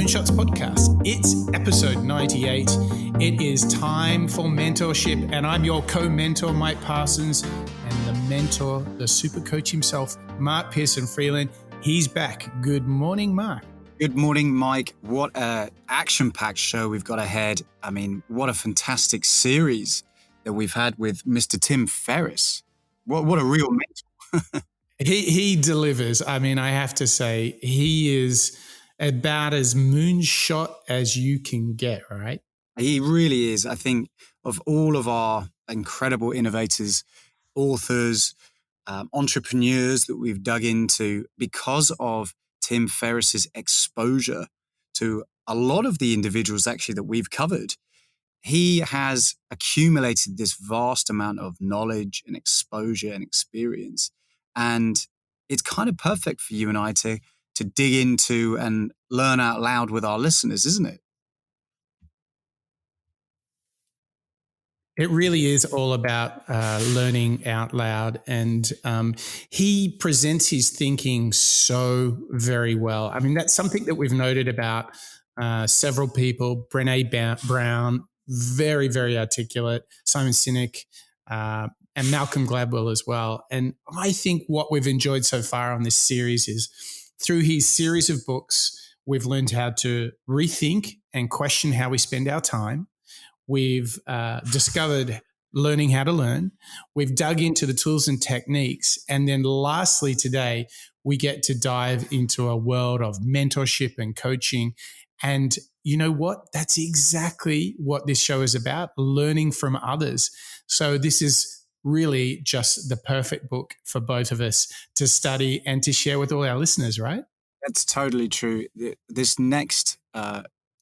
Moonshots Podcast. It's episode 98. It is time for mentorship, and I'm your co-mentor, Mike Parsons, and the mentor, the super coach himself, Mark Pearson Freeland. He's back. Good morning, Mark. Good morning, Mike. What an action-packed show we've got ahead. I mean, what a fantastic series that we've had with Mr. Tim Ferriss. What a real mentor. He delivers. I mean, I have to say, he is about as moonshot as you can get, right? He really is. I think of all of our incredible innovators, authors, entrepreneurs that we've dug into, because of Tim Ferriss's exposure to a lot of the individuals actually that we've covered, he has accumulated this vast amount of knowledge and exposure and experience. And it's kind of perfect for you and I to dig into and learn out loud with our listeners, isn't it? It really is all about learning out loud. And he presents his thinking so very well. I mean, that's something that we've noted about several people. Brené Brown, very, very articulate. Simon Sinek, and Malcolm Gladwell as well. And I think what we've enjoyed so far on this series is through his series of books, we've learned how to rethink and question how we spend our time. We've discovered learning how to learn. We've dug into the tools and techniques. And then lastly today, we get to dive into a world of mentorship and coaching. And you know what? That's exactly what this show is about, learning from others. So this is really just the perfect book for both of us to study and to share with all our listeners, right? That's totally true. This next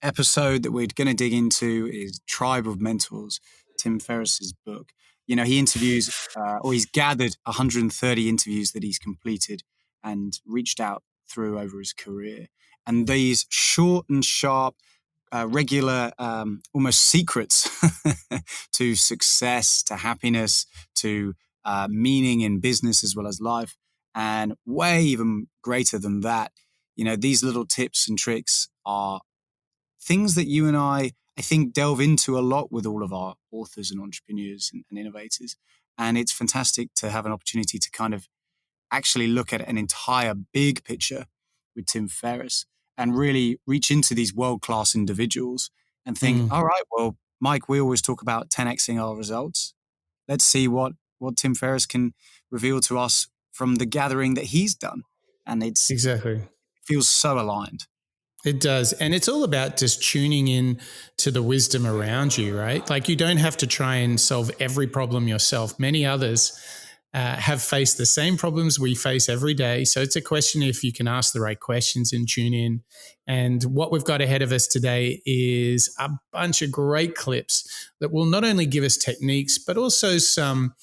episode that we're going to dig into is Tribe of Mentors, Tim Ferriss's book. You know, he interviews, or he's gathered 130 interviews that he's completed and reached out through over his career. And these short and sharp, regular, almost secrets to success, to happiness, to meaning in business as well as life, and way even greater than that. You know, these little tips and tricks are things that you and I think, delve into a lot with all of our authors and entrepreneurs and innovators. And it's fantastic to have an opportunity to kind of actually look at an entire big picture with Tim Ferriss and really reach into these world-class individuals and think, all right, well, Mike, we always talk about 10xing our results. Let's see what Tim Ferriss can reveal to us from the gathering that he's done. And it feels so aligned. It does. And it's all about just tuning in to the wisdom around you, right? Like, you don't have to try and solve every problem yourself. Many others have faced the same problems we face every day. So it's a question if you can ask the right questions and tune in. And what we've got ahead of us today is a bunch of great clips that will not only give us techniques, but also some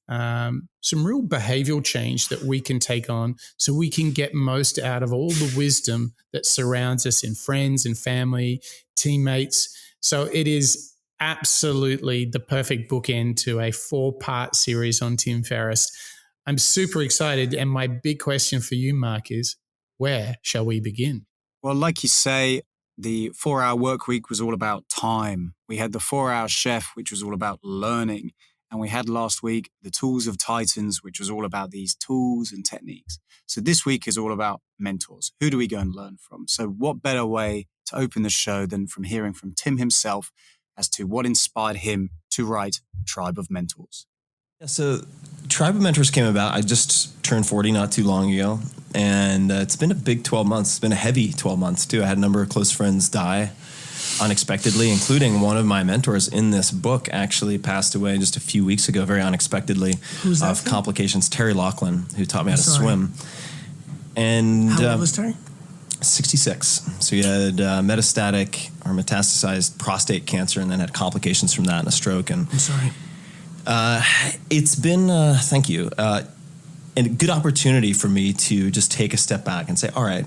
real behavioral change that we can take on so we can get most out of all the wisdom that surrounds us in friends and family, teammates. So it is absolutely the perfect bookend to a 4-part series on Tim Ferriss. I'm super excited. And my big question for you, Mark, is where shall we begin? Well, like you say, the 4-hour work week was all about time. We had the 4-hour chef, which was all about learning. And we had last week the Tools of Titans, which was all about these tools and techniques. So this week is all about mentors. Who do we go and learn from? So what better way to open the show than from hearing from Tim himself as to what inspired him to write Tribe of Mentors? Yeah, so Tribe of Mentors came about. I just turned 40 not too long ago, and it's been a big 12 months. It's been a heavy 12 months, too. I had a number of close friends die unexpectedly, including one of my mentors in this book actually passed away just a few weeks ago, very unexpectedly. Who's that of from? Complications. Terry Laughlin, who taught me how to swim. And how old was Terry? 66. So he had metastatic or metastasized prostate cancer and then had complications from that and a stroke. And I'm sorry. It's been, thank you, a good opportunity for me to just take a step back and say, all right,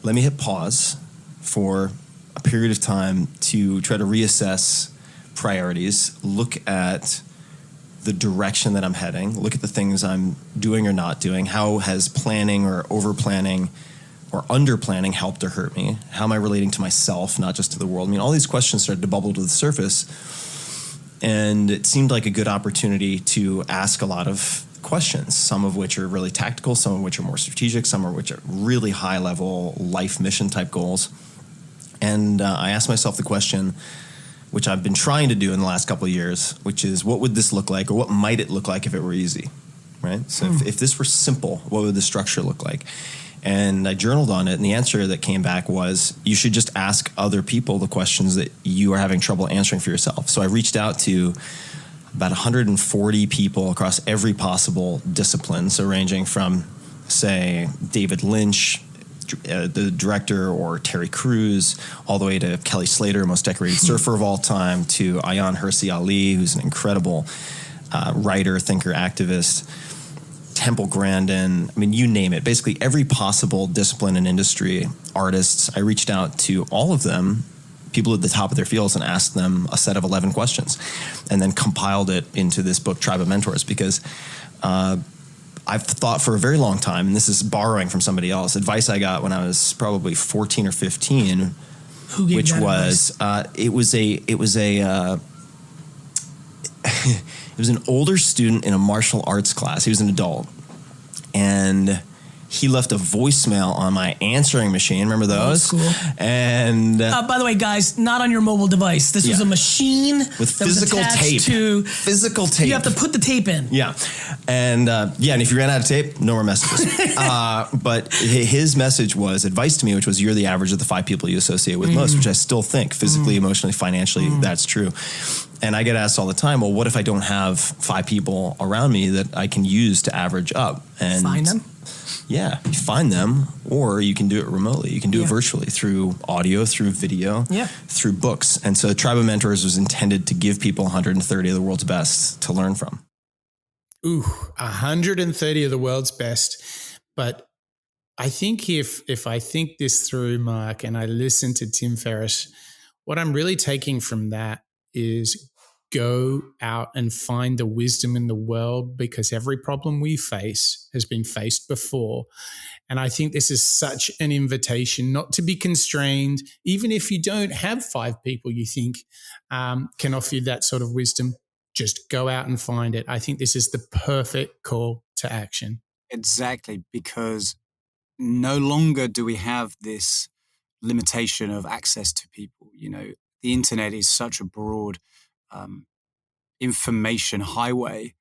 let me hit pause for a period of time to try to reassess priorities, look at the direction that I'm heading, look at the things I'm doing or not doing, how has planning or over planning or under planning helped or hurt me? How am I relating to myself, not just to the world? I mean, all these questions started to bubble to the surface, and it seemed like a good opportunity to ask a lot of questions, some of which are really tactical, some of which are more strategic, some of which are really high level life mission type goals. And I asked myself the question, which I've been trying to do in the last couple of years, which is, what would this look like, or what might it look like if it were easy, right? So if this were simple, what would the structure look like? And I journaled on it, and the answer that came back was, you should just ask other people the questions that you are having trouble answering for yourself. So I reached out to about 140 people across every possible discipline, so ranging from, say, David Lynch, the director, or Terry Crews, all the way to Kelly Slater, most decorated surfer of all time, to Ayaan Hirsi Ali, who's an incredible writer, thinker, activist, Temple Grandin, I mean, you name it. Basically, every possible discipline and industry, artists, I reached out to all of them, people at the top of their fields, and asked them a set of 11 questions, and then compiled it into this book, Tribe of Mentors, because I've thought for a very long time, and this is borrowing from somebody else, advice I got when I was probably 14 or 15, which was, it was an older student in a martial arts class. He was an adult, and he left a voicemail on my answering machine. Remember those? Cool. And by the way, guys, not on your mobile device. This was a machine with physical tape. Physical tape. You have to put the tape in. Yeah, and and if you ran out of tape, no more messages. But his message was advice to me, which was, you're the average of the 5 people you associate with most, which I still think physically, emotionally, financially, that's true. And I get asked all the time, well, what if I don't have 5 people around me that I can use to average up? And find them? Yeah, you find them, or you can do it remotely. You can do it virtually through audio, through video, through books. And so Tribe of Mentors was intended to give people 130 of the world's best to learn from. Ooh, 130 of the world's best. But I think if I think this through, Mark, and I listen to Tim Ferriss, what I'm really taking from that is go out and find the wisdom in the world, because every problem we face has been faced before. And I think this is such an invitation not to be constrained, even if you don't have 5 people you think can offer you that sort of wisdom. Just go out and find it. I think this is the perfect call to action. Exactly, because no longer do we have this limitation of access to people. You know, the internet is such a broad information highway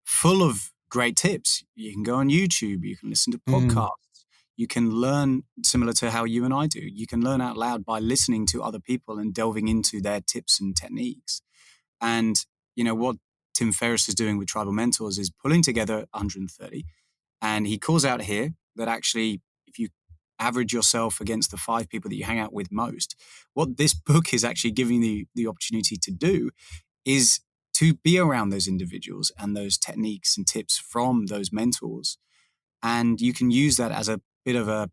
full of great tips. You can go on YouTube, you can listen to podcasts, you can learn similar to how you and I do. You can learn out loud by listening to other people and delving into their tips and techniques. And, you know, what Tim Ferriss is doing with Tribal Mentors is pulling together 130. And he calls out here that actually, if you average yourself against the 5 people that you hang out with most, what this book is actually giving you the opportunity to do is to be around those individuals and those techniques and tips from those mentors. And you can use that as a bit of a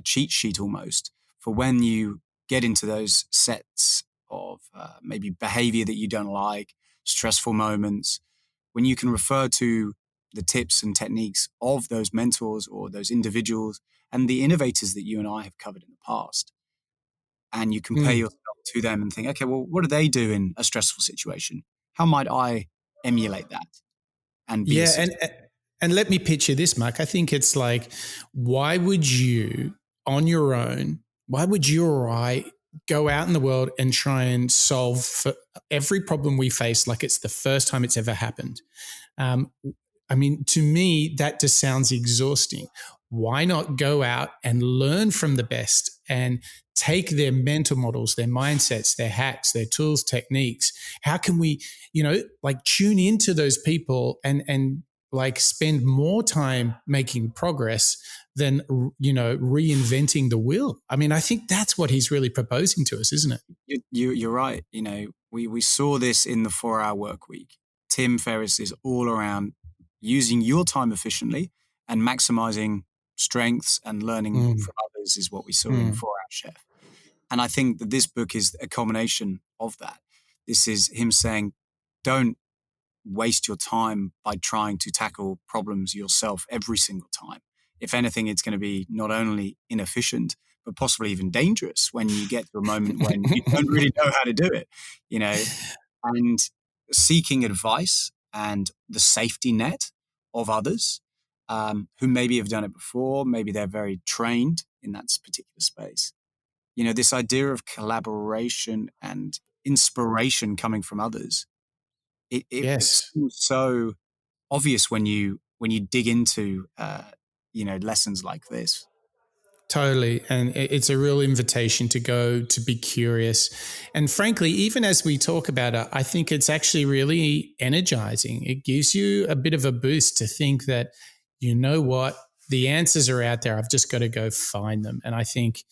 cheat sheet almost for when you get into those sets of maybe behavior that you don't like, stressful moments, when you can refer to the tips and techniques of those mentors or those individuals and the innovators that you and I have covered in the past. And you compare yourself to them and think, okay, well, what do they do in a stressful situation? How might I emulate that? And be and let me picture this, Mark. I think it's like, why would you, on your own, why would you or I go out in the world and try and solve for every problem we face like it's the first time it's ever happened? I mean, to me, that just sounds exhausting. Why not go out and learn from the best and take their mental models, their mindsets, their hacks, their tools, techniques? How can we, like tune into those people and like spend more time making progress than, reinventing the wheel? I mean, I think that's what he's really proposing to us, isn't it? You're right. You know, we saw this in the 4-hour work week. Tim Ferriss is all around using your time efficiently and maximizing strengths and learning from others is what we saw in 4-Hour Chef. And I think that this book is a culmination of that. This is him saying, don't waste your time by trying to tackle problems yourself every single time. if anything, it's going to be not only inefficient, but possibly even dangerous when you get to a moment when you don't really know how to do it, you know, and seeking advice and the safety net of others who maybe have done it before, maybe they're very trained in that particular space. You know, this idea of collaboration and inspiration coming from others, it Yes. seems so obvious when you dig into lessons like this. Totally. And it's a real invitation to go, to be curious. And frankly, even as we talk about it, I think it's actually really energizing. It gives you a bit of a boost to think that, you know what, the answers are out there. I've just got to go find them. And I think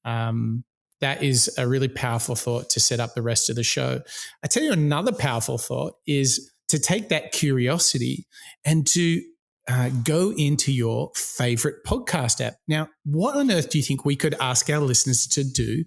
that is a really powerful thought to set up the rest of the show. I tell you, another powerful thought is to take that curiosity and to go into your favorite podcast app. Now, what on earth do you think we could ask our listeners to do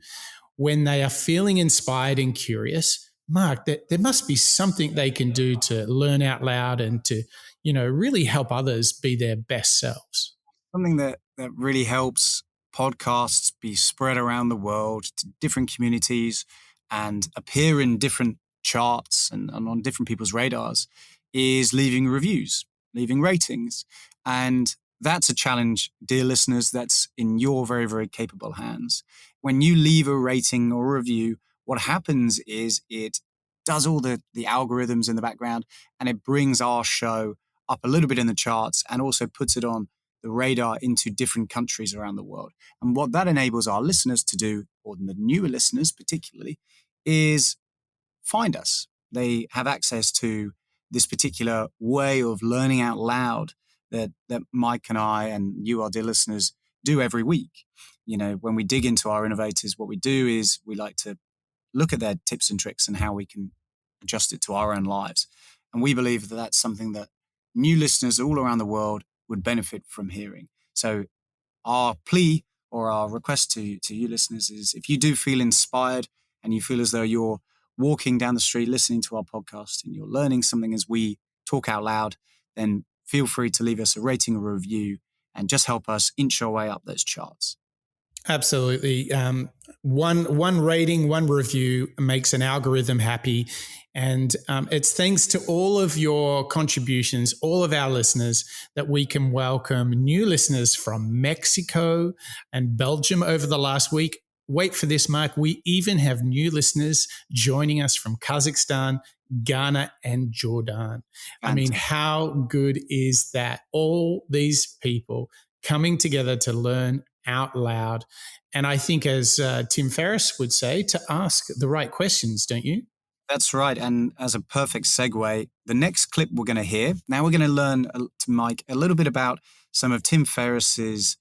when they are feeling inspired and curious? Mark, there must be something they can do to learn out loud and to, really help others be their best selves. Something that really helps podcasts be spread around the world to different communities and appear in different charts and on different people's radars is leaving reviews, leaving ratings. And that's a challenge, dear listeners, that's in your very, very capable hands. When you leave a rating or a review, what happens is it does all the algorithms in the background, and it brings our show up a little bit in the charts and also puts it on the radar into different countries around the world. And what that enables our listeners to do, or the newer listeners particularly, is find us. They have access to this particular way of learning out loud that Mike and I and you, our dear listeners, do every week. When we dig into our innovators, what we do is we like to look at their tips and tricks and how we can adjust it to our own lives. And we believe that that's something that new listeners all around the world would benefit from hearing. So our plea or our request to you listeners is, if you do feel inspired and you feel as though you're walking down the street listening to our podcast and you're learning something as we talk out loud, then feel free to leave us a rating or a review and just help us inch our way up those charts. Absolutely. One rating, one review makes an algorithm happy. And it's thanks to all of your contributions, all of our listeners, that we can welcome new listeners from Mexico and Belgium over the last week. Wait for this, Mark. We even have new listeners joining us from Kazakhstan, Ghana, and Jordan. I mean, how good is that? All these people coming together to learn out loud. And I think, as Tim Ferriss would say, to ask the right questions, don't you? That's right. And as a perfect segue, the next clip we're going to hear, now we're going to learn, Mike, a little bit about some of Tim Ferriss's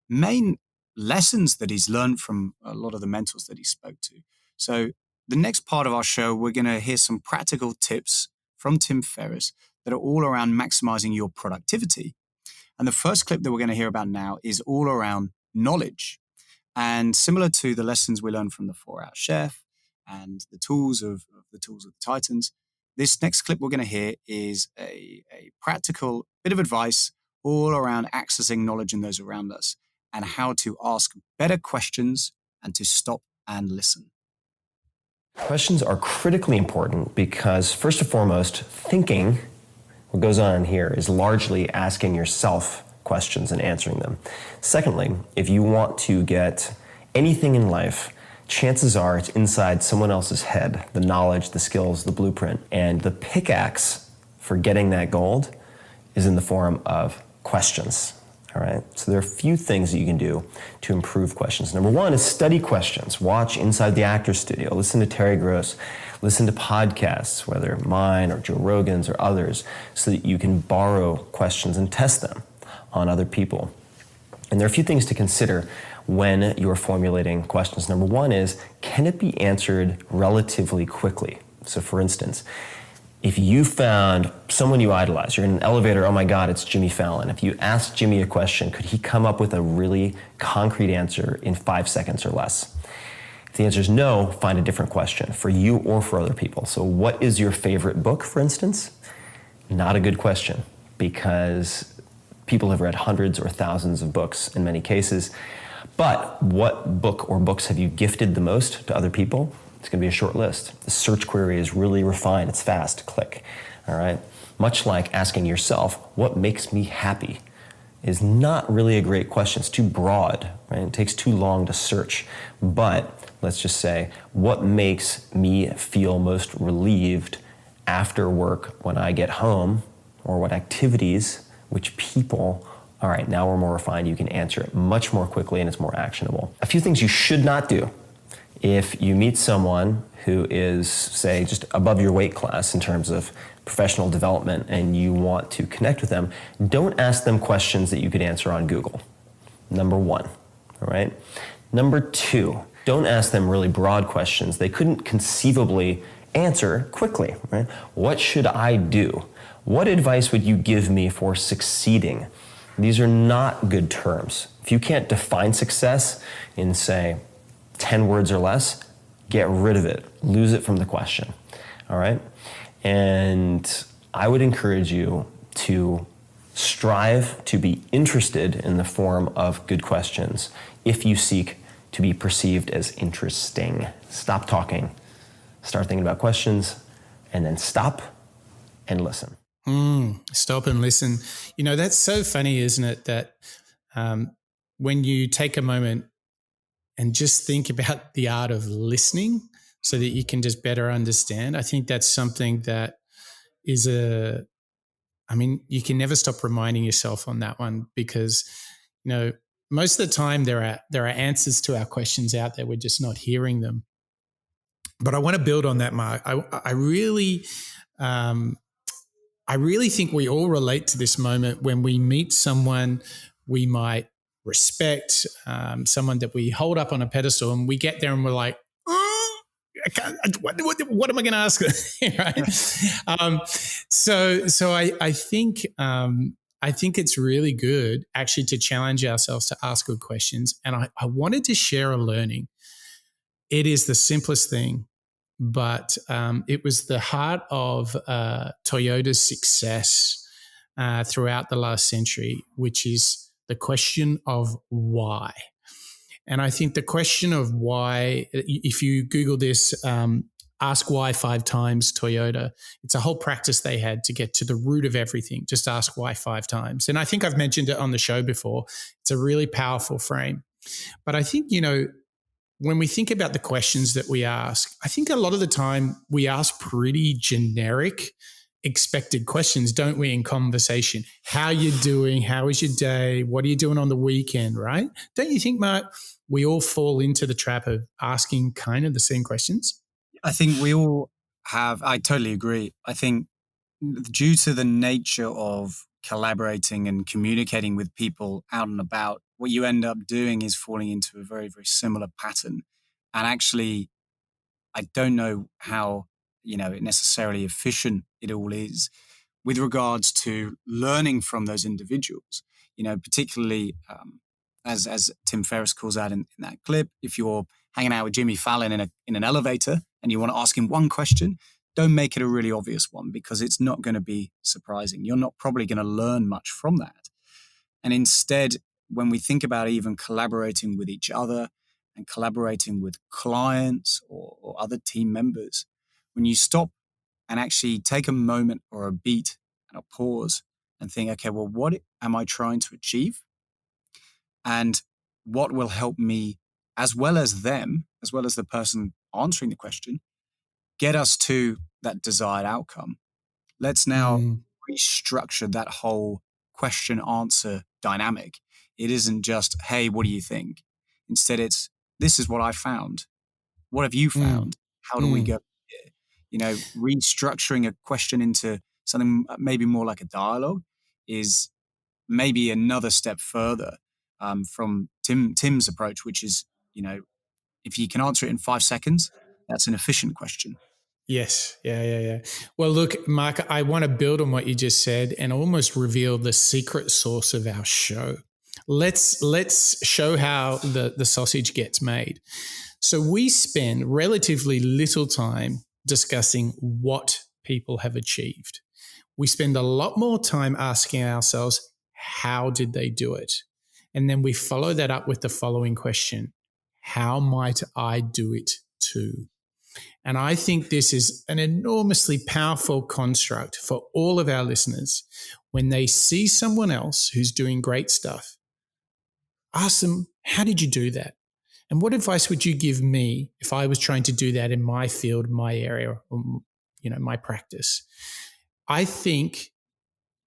main lessons that he's learned from a lot of the mentors that he spoke to. So the next part of our show, we're going to hear some practical tips from Tim Ferriss that are all around maximizing your productivity. And the first clip that we're going to hear about now is all around knowledge. And similar to the lessons we learned from the 4-Hour Chef and the tools of the Titans, this next clip we're going to hear is a practical bit of advice all around accessing knowledge in those around us and how to ask better questions and to stop and listen. Questions are critically important because, first and foremost, thinking, what goes on here, is largely asking yourself questions and answering them. Secondly, if you want to get anything in life, chances are it's inside someone else's head, the knowledge, the skills, the blueprint. And the pickaxe for getting that gold is in the form of questions. All right. So there are a few things that you can do to improve questions. Number one is study questions. Watch Inside the Actors Studio. Listen to Terry Gross. Listen to podcasts, whether mine or Joe Rogan's or others, so that you can borrow questions and test them on other people. And there are a few things to consider when you're formulating questions. Number one is, can it be answered relatively quickly? So for instance, if you found someone you idolize, you're in an elevator, oh my God, it's Jimmy Fallon. If you ask Jimmy a question, could he come up with a really concrete answer in 5 seconds or less? If the answer is no, find a different question for you or for other people. So what is your favorite book, for instance? Not a good question, because People have read hundreds or thousands of books in many cases. But what book or books have you gifted the most to other people? It's going to be a short list. The search query is really refined. It's fast. Click. All right. Much like asking yourself, what makes me happy, is not really a great question. It's too broad, right? It takes too long to search. But let's just say, what makes me feel most relieved after work when I get home, or what activities, which people, all right, now we're more refined. You can answer it much more quickly and it's more actionable. A few things you should not do. If you meet someone who is, say, just above your weight class in terms of professional development and you want to connect with them, don't ask them questions that you could answer on Google. Number one, all right? Number two, don't ask them really broad questions they couldn't conceivably answer quickly, right? What should I do? What advice would you give me for succeeding? These are not good terms. If you can't define success in, say, 10 words or less, get rid of it. Lose it from the question, all right? And I would encourage you to strive to be interested in the form of good questions if you seek to be perceived as interesting. Stop talking, start thinking about questions, and then stop and listen. Stop and listen. You know, that's so funny, isn't it? That when you take a moment and just think about the art of listening so that you can just better understand. I think that's something that is you can never stop reminding yourself on that one because, you know, most of the time there are answers to our questions out there. We're just not hearing them. But I want to build on that, Mark. I really think we all relate to this moment when we meet someone we might respect, someone that we hold up on a pedestal, and we get there and we're like, what am I going to ask them? Right? So I think it's really good actually to challenge ourselves to ask good questions. And I wanted to share a learning. It is the simplest thing, but it was the heart of Toyota's success throughout the last century, which is the question of why. And I think the question of why, if you Google this, ask why 5 times Toyota, it's a whole practice they had to get to the root of everything. Just ask why 5 times. And I think I've mentioned it on the show before. It's a really powerful frame. But I think, you know, when we think about the questions that we ask, I think a lot of the time we ask pretty generic expected questions, don't we, in conversation? How you doing? How was your day? What are you doing on the weekend, right? Don't you think, Mark, we all fall into the trap of asking kind of the same questions? I think we all have, I totally agree. I think due to the nature of collaborating and communicating with people out and about, what you end up doing is falling into a very, very similar pattern. And actually, I don't know how, necessarily efficient it all is with regards to learning from those individuals, particularly as Tim Ferriss calls out in that clip. If you're hanging out with Jimmy Fallon in an elevator and you want to ask him one question, don't make it a really obvious one because it's not going to be surprising. You're not probably going to learn much from that. And instead, when we think about even collaborating with each other and collaborating with clients or other team members, when you stop and actually take a moment or a beat and a pause and think, okay, well, what am I trying to achieve? And what will help me, as well as them, as well as the person answering the question, get us to that desired outcome? Let's now restructure that whole question answer dynamic. It isn't just, hey, what do you think? Instead, it's, this is what I found. What have you found? How do we go here? Restructuring a question into something maybe more like a dialogue is maybe another step further from Tim's approach, which is, if you can answer it in 5 seconds, that's an efficient question. Yes. Yeah. Well, look, Mark, I want to build on what you just said and almost reveal the secret sauce of our show. Let's show how the sausage gets made. So we spend relatively little time discussing what people have achieved. We spend a lot more time asking ourselves, how did they do it? And then we follow that up with the following question: how might I do it too? And I think this is an enormously powerful construct for all of our listeners. When they see someone else who's doing great stuff, ask them, how did you do that? And what advice would you give me if I was trying to do that in my field, my area, or, my practice? I think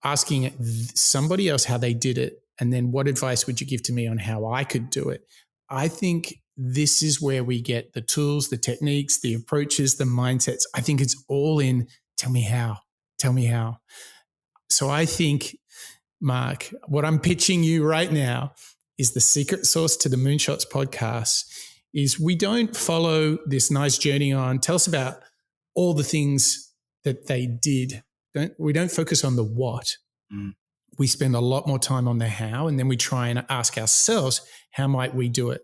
asking somebody else how they did it, and then what advice would you give to me on how I could do it? I think this is where we get the tools, the techniques, the approaches, the mindsets. I think it's all in, tell me how. So I think, Mark, what I'm pitching you right now is the secret sauce to the Moonshots podcast is we don't follow this nice journey on, tell us about all the things that they did. We don't focus on the what. We spend a lot more time on the how, and then we try and ask ourselves, how might we do it?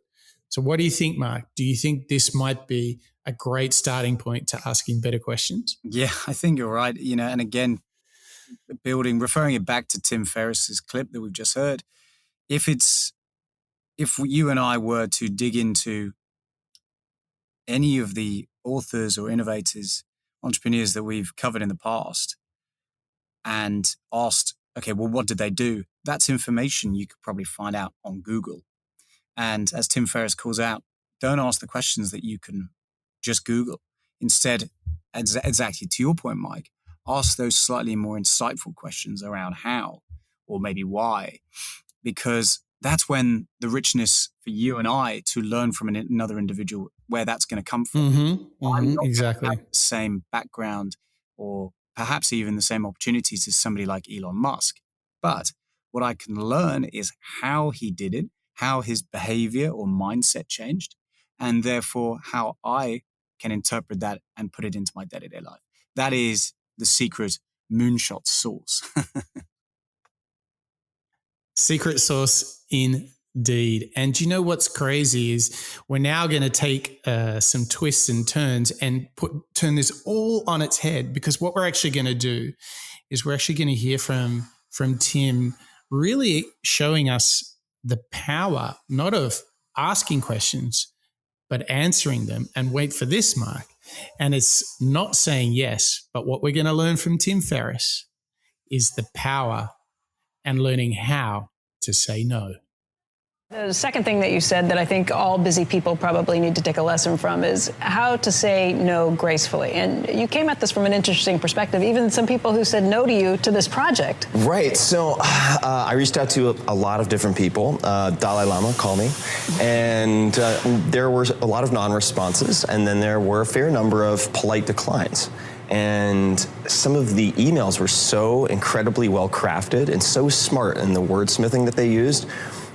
So what do you think, Mark? Do you think this might be a great starting point to asking better questions? Yeah, I think you're right. And again, referring it back to Tim Ferriss's clip that we've just heard, if you and I were to dig into any of the authors or innovators, entrepreneurs that we've covered in the past and asked, okay, well, what did they do? That's information you could probably find out on Google. And as Tim Ferriss calls out, don't ask the questions that you can just Google. Instead, exactly to your point, Mike, ask those slightly more insightful questions around how or maybe why, because that's when the richness for you and I to learn from another individual, where that's going to come from. Exactly. Have the same background or perhaps even the same opportunities as somebody like Elon Musk. But what I can learn is how he did it, how his behavior or mindset changed, and therefore how I can interpret that and put it into my day-to-day life. That is the secret Moonshot sauce. Secret sauce indeed. And you know what's crazy is we're now going to take some twists and turns and turn this all on its head, because what we're actually going to do is we're actually going to hear from Tim really showing us the power, not of asking questions, but answering them. And wait for this, Mark. And it's not saying yes, but what we're going to learn from Tim Ferriss is the power and learning how to say no. The second thing that you said that I think all busy people probably need to take a lesson from is how to say no gracefully. And you came at this from an interesting perspective, even some people who said no to you to this project. Right. So I reached out to a lot of different people. Dalai Lama called me. And there were a lot of non-responses. And then there were a fair number of polite declines. And some of the emails were so incredibly well crafted and so smart in the wordsmithing that they used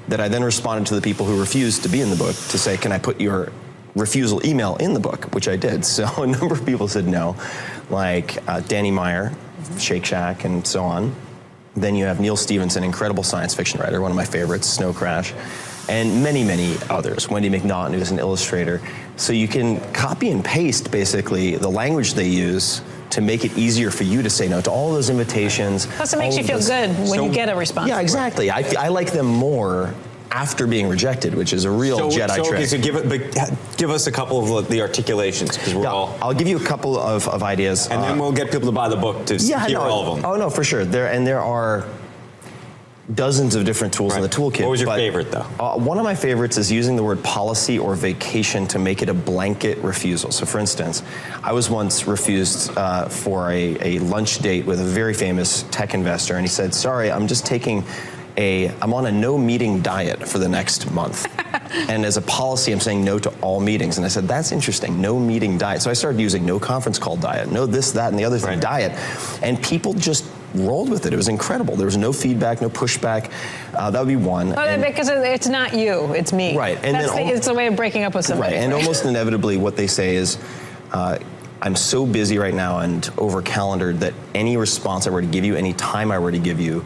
that I then responded to the people who refused to be in the book to say, can I put your refusal email in the book, which I did. So a number of people said no, like Danny Meyer, Shake Shack, and so on. Then you have Neil Stephenson, incredible science fiction writer, one of my favorites, Snow Crash, and many, many others. Wendy McNaughton, who's an illustrator. So you can copy and paste, basically, the language they use to make it easier for you to say no to all those invitations. Plus it makes you feel good when you get a response. Yeah, exactly. I like them more after being rejected, which is a real Jedi trick. Okay, so give us a couple of the articulations, because I'll give you a couple of ideas. And then we'll get people to buy the book to hear all of them. Oh, no, for sure. There are dozens of different tools in the toolkit. What was your favorite, though? One of my favorites is using the word policy or vacation to make it a blanket refusal. So, for instance, I was once refused for a lunch date with a very famous tech investor, and he said, sorry, I'm just I'm on a no meeting diet for the next month. And as a policy, I'm saying no to all meetings. And I said, that's interesting, no meeting diet. So I started using no conference call diet, no this, that, and the other thing diet. And people just rolled with it. It was incredible. There was no feedback, no pushback. That would be one. Because it's not you, it's me. Right. And it's a way of breaking up with somebody. Right. And almost inevitably what they say is, I'm so busy right now and over calendared that any response I were to give you, any time I were to give you,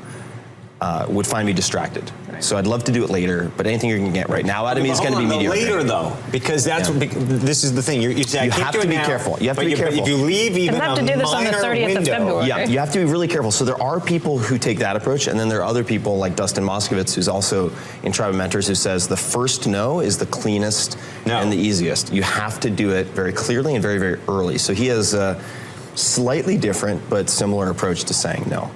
would find me distracted. So I'd love to do it later, but anything you're going to get right now out of me is going to be mediocre. Later, though, because that's this is the thing. You say, you have to be careful. You have to be careful. If you leave even you have to do this on the 30th of February. Yeah, you have to be really careful. So there are people who take that approach, and then there are other people like Dustin Moskovitz, who's also in Tribe of Mentors, who says the first no is the cleanest and the easiest. You have to do it very clearly and very, very early. So he has a slightly different but similar approach to saying no.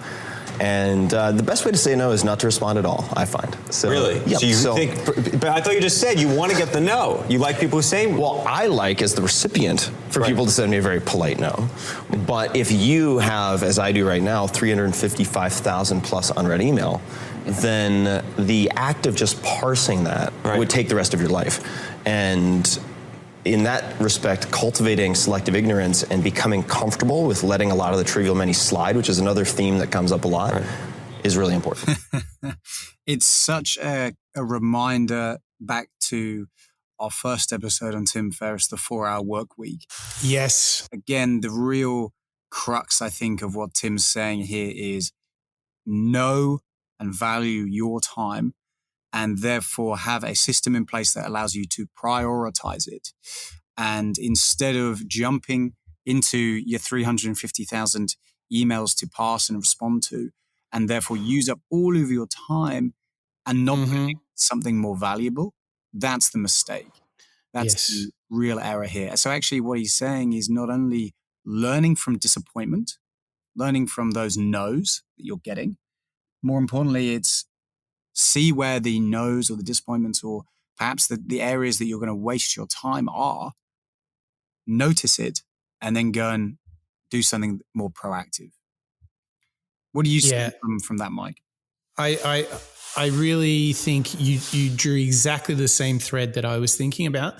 And the best way to say no is not to respond at all, I find. So, really? Yep. So you think, but I thought you just said you want to get the no. You like people who say, well, I like as the recipient for people to send me a very polite no. But if you have, as I do right now, 355,000 plus unread email, then the act of just parsing that would take the rest of your life. And in that respect, cultivating selective ignorance and becoming comfortable with letting a lot of the trivial many slide, which is another theme that comes up a lot, is really important. It's such a reminder back to our first episode on Tim Ferriss, the 4-hour work week. Yes. Again, the real crux, I think, of what Tim's saying here is know and value your time, and therefore have a system in place that allows you to prioritize it. And instead of jumping into your 350,000 emails to pass and respond to, and therefore use up all of your time and not putting something more valuable, that's the mistake. That's the real error here. So actually what he's saying is not only learning from disappointment, learning from those no's that you're getting, more importantly, it's see where the no's or the disappointments or perhaps the areas that you're going to waste your time are, notice it, and then go and do something more proactive. What do you see from that, Mike? I really think you drew exactly the same thread that I was thinking about.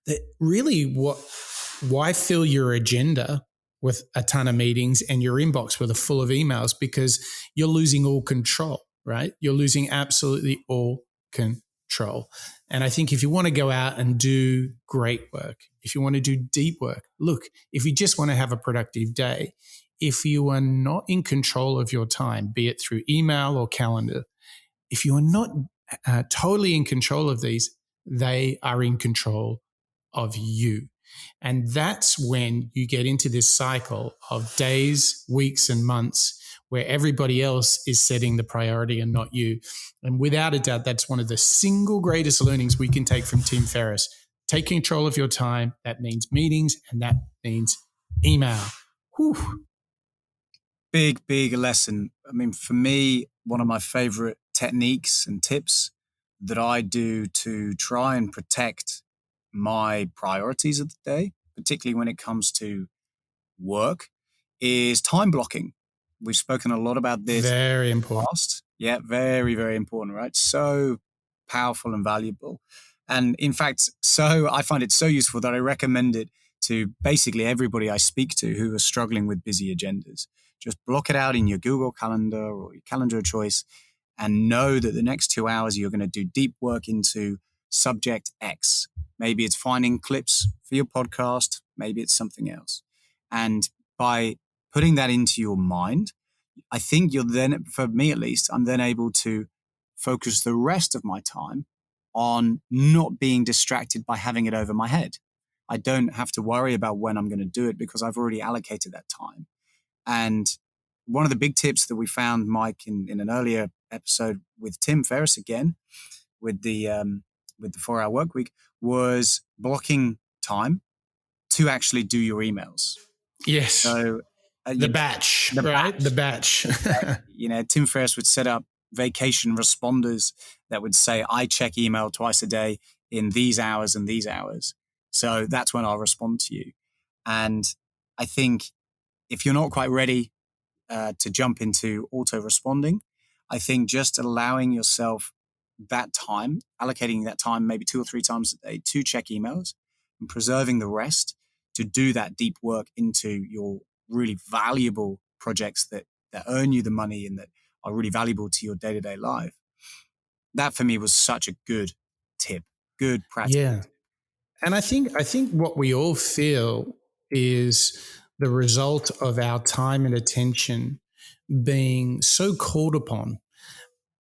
That really, why fill your agenda with a ton of meetings and your inbox with a full of emails? Because you're losing all control, right? You're losing absolutely all control. And I think if you want to go out and do great work, if you want to do deep work, look, if you just want to have a productive day, if you are not in control of your time, be it through email or calendar, if you are not totally in control of these, they are in control of you. And that's when you get into this cycle of days, weeks, and months where everybody else is setting the priority and not you. And without a doubt, that's one of the single greatest learnings we can take from Tim Ferriss. Take control of your time. That means meetings, and that means email. Whew. Big lesson. I mean, for me, one of my favorite techniques and tips that I do to try and protect my priorities of the day, particularly when it comes to work, is time blocking. We've spoken a lot about this. Very important. Yeah, very, very important, right? So powerful and valuable. And in fact, I find it so useful that I recommend it to basically everybody I speak to who are struggling with busy agendas. Just block it out in your Google Calendar or your calendar of choice and know that the next 2 hours you're going to do deep work into subject X. Maybe it's finding clips for your podcast. Maybe it's something else. And by putting that into your mind, I think you're then, for me at least, I'm then able to focus the rest of my time on not being distracted by having it over my head. I don't have to worry about when I'm going to do it because I've already allocated that time. And one of the big tips that we found, Mike, in an earlier episode with Tim Ferriss again, with the 4-hour work week, was blocking time to actually do your emails. Yes. So the batch. Tim Ferriss would set up vacation responders that would say, I check email twice a day in these hours and these hours. So that's when I'll respond to you. And I think if you're not quite ready to jump into auto responding, I think just allowing yourself that time, allocating that time maybe 2 or 3 times a day to check emails and preserving the rest to do that deep work into your really valuable projects that earn you the money and that are really valuable to your day-to-day life. That for me was such a good tip, good practical tip. And I think what we all feel is the result of our time and attention being so called upon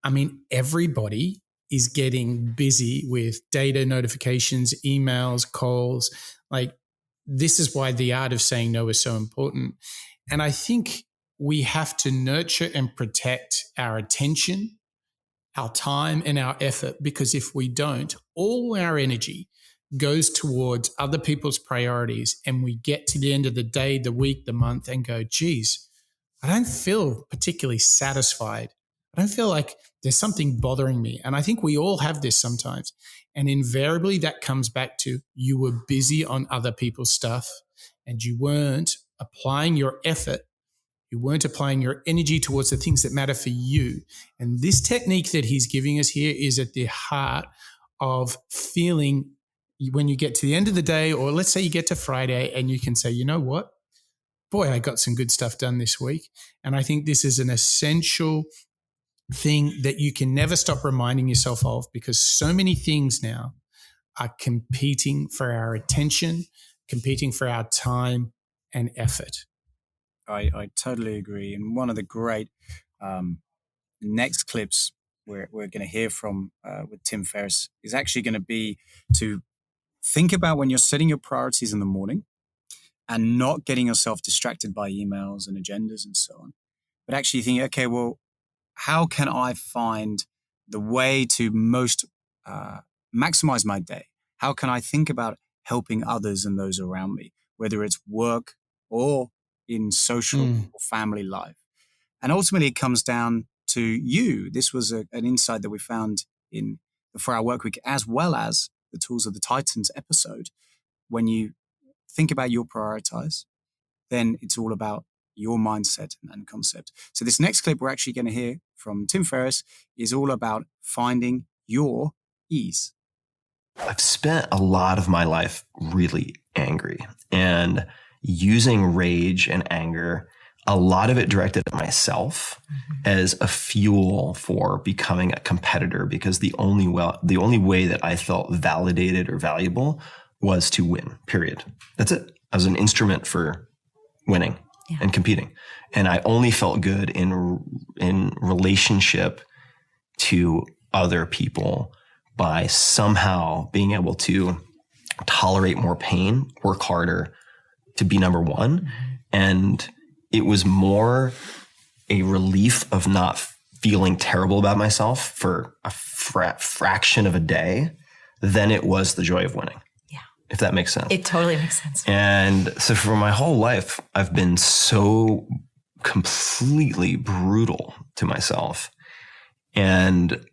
I mean, everybody is getting busy with data, notifications, emails, calls. Like, this is why the art of saying no is so important. And I think we have to nurture and protect our attention, our time, and our effort, because if we don't, all our energy goes towards other people's priorities, and we get to the end of the day, the week, the month, and go, geez, I don't feel particularly satisfied. I don't feel like there's something bothering me. And I think we all have this sometimes. And invariably that comes back to you were busy on other people's stuff and you weren't applying your effort. You weren't applying your energy towards the things that matter for you. And this technique that he's giving us here is at the heart of feeling when you get to the end of the day, or let's say you get to Friday and you can say, you know what? Boy, I got some good stuff done this week. And I think this is an essential thing that you can never stop reminding yourself of, because so many things now are competing for our attention, competing for our time and effort. I totally agree. And one of the great next clips we're going to hear from with Tim Ferriss is actually going to be to think about when you're setting your priorities in the morning and not getting yourself distracted by emails and agendas and so on, but actually thinking, okay, well, how can I find the way to most maximize my day? How can I think about helping others and those around me, whether it's work or in social or family life? And ultimately, it comes down to you. This was an insight that we found in the 4-Hour Workweek, as well as the Tools of the Titans episode. When you think about your prioritize, then it's all about your mindset and concept. So this next clip we're actually going to hear from Tim Ferriss is all about finding your ease. I've spent a lot of my life really angry and using rage and anger, a lot of it directed at myself as a fuel for becoming a competitor, because the only way that I felt validated or valuable was to win, period. That's it. I was an instrument for winning and competing. And I only felt good in relationship to other people by somehow being able to tolerate more pain, work harder to be number one. And it was more a relief of not feeling terrible about myself for a fraction of a day than it was the joy of winning. If that makes sense. It totally makes sense. And so for my whole life, I've been so completely brutal to myself. And